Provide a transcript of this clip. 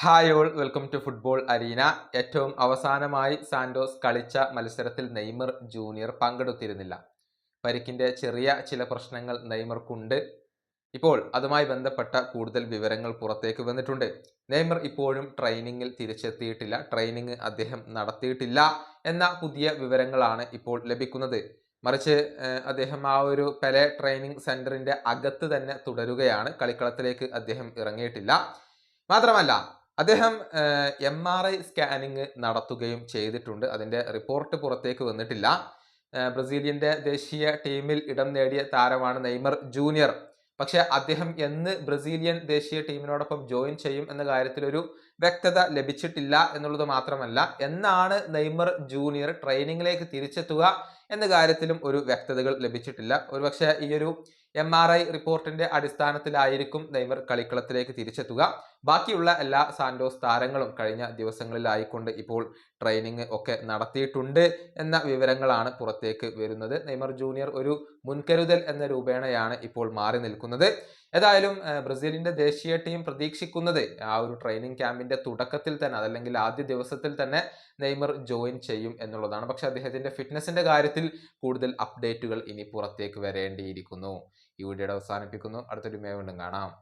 Hi all, welcome to football arena. ഏറ്റവും അവസാനമായി Santos കളിച്ച മത്സരത്തിൽ നെയ്മർ ജൂനിയർ പങ്കെടുത്തിരുന്നില്ല. പരിക്കിന്റെ ചെറിയ ചില പ്രശ്നങ്ങൾ നെയ്മർക്കുണ്ട്. ഇപ്പോൾ അതുമായി ബന്ധപ്പെട്ട കൂടുതൽ വിവരങ്ങൾ പുറത്തേക്ക് വന്നിട്ടുണ്ട്. നെയ്മർ ഇപ്പോഴും ട്രെയിനിങ്ങിൽ തിരിച്ചെത്തിയിട്ടില്ല, ട്രെയിനിങ് അദ്ദേഹം നടത്തിയിട്ടില്ല എന്ന പുതിയ വിവരങ്ങളാണ് ഇപ്പോൾ ലഭിക്കുന്നത്. മറിച്ച് അദ്ദേഹം ആ ഒരു പെലെ ട്രെയിനിങ് സെന്ററിന്റെ അകത്ത് തന്നെ തുടരുകയാണ്. കളിക്കളത്തിലേക്ക് അദ്ദേഹം ഇറങ്ങിയിട്ടില്ല. മാത്രമല്ല, അദ്ദേഹം MRI സ്കാനിങ് നടത്തുകയും ചെയ്തിട്ടുണ്ട്. അതിന്റെ റിപ്പോർട്ട് പുറത്തേക്ക് വന്നിട്ടില്ല. ബ്രസീലിയന്റെ ദേശീയ ടീമിൽ ഇടം നേടിയ താരമാണ് നെയ്മർ ജൂനിയർ. പക്ഷെ അദ്ദേഹം എന്ന് ബ്രസീലിയൻ ദേശീയ ടീമിനോടൊപ്പം ജോയിൻ ചെയ്യും എന്ന കാര്യത്തിൽ ഒരു വ്യക്തത ലഭിച്ചിട്ടില്ല എന്നുള്ളത് മാത്രമല്ല, എന്നാണ് നെയ്മർ ജൂനിയർ ട്രെയിനിങ്ങിലേക്ക് തിരിച്ചെത്തുക എന്ന കാര്യത്തിലും ഒരു വ്യക്തതകൾ ലഭിച്ചിട്ടില്ല. ഒരുപക്ഷെ ഈ ഒരു MRI റിപ്പോർട്ടിന്റെ അടിസ്ഥാനത്തിലായിരിക്കും നെയ്മർ കളിക്കളത്തിലേക്ക് തിരിച്ചെത്തുക. ബാക്കിയുള്ള എല്ലാ സാന്റോസ് താരങ്ങളും കഴിഞ്ഞ ദിവസങ്ങളിലായിക്കൊണ്ട് ഇപ്പോൾ ട്രെയിനിങ് ഒക്കെ നടത്തിയിട്ടുണ്ട് എന്ന വിവരങ്ങളാണ് പുറത്തേക്ക് വരുന്നത്. നെയ്മർ ജൂനിയർ ഒരു മുൻകരുതൽ എന്ന രൂപേണയാണ് ഇപ്പോൾ മാറി നിൽക്കുന്നത്. ഏതായാലും ബ്രസീലിന്റെ ദേശീയ ടീം പ്രതീക്ഷിക്കുന്നത് ആ ഒരു ട്രെയിനിങ് ക്യാമ്പിന്റെ തുടക്കത്തിൽ തന്നെ, അതല്ലെങ്കിൽ ആദ്യ ദിവസത്തിൽ തന്നെ നെയ്മർ ജോയിൻ ചെയ്യും എന്നുള്ളതാണ്. പക്ഷെ അദ്ദേഹത്തിന്റെ ഫിറ്റ്നസിന്റെ കാര്യത്തിൽ കൂടുതൽ അപ്ഡേറ്റുകൾ ഇനി പുറത്തേക്ക് വരേണ്ടിയിരിക്കുന്നു. ഈ വീഡിയോയുടെ അവസാനിപ്പിക്കുന്നു. അടുത്തൊരു വീണ്ടും കാണാം.